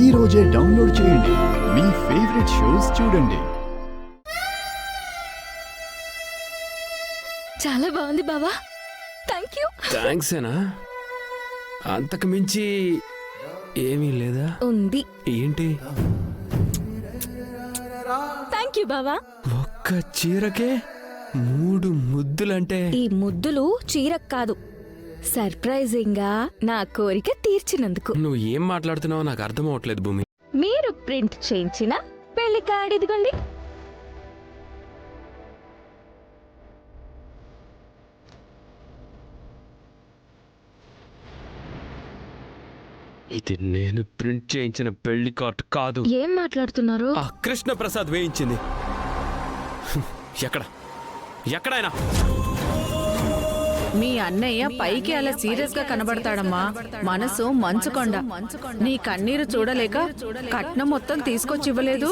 ఈ రోజే డౌన్లోడ్ చేయండి. మీ ఫేవరెట్ షోస్ చూడండి. చాలా బాగుంది బావా. Thank you. థ్యాంక్స్ ఏనా? అంతకు మించి ఏమీ లేదా? ఉంది. ఏంటి? థ్యాంక్ యూ బావా. ఒక్క చీరకే 3 ముద్దులంటే? ఈ ముద్దులు చీరకు కాదు, సర్ప్రైజింగ్ గా నా కోరిక తీర్చినందుకు. నువ్వు ఏం మాట్లాడుతున్నావో నాకు అర్థం అవట్లేదు భూమి. మీరు ప్రింట్ చేయించిన పెళ్లి కార్డు ఇదిగోండి. ఇది నేను ప్రింట్ చేయించిన పెళ్లి కార్డు కాదు. ఏం మాట్లాడుతున్నారు? ఆ కృష్ణ ప్రసాద్ వేయించింది. ఎక్కడైనా మీ అన్నయ్య పైకి అలా సీరియస్ గా కనబడతాడమ్మా, మనసు మంచుకొండ. నీ కన్నీరు చూడలేక కట్నం మొత్తం తీసుకొచ్చి ఇవ్వలేదు.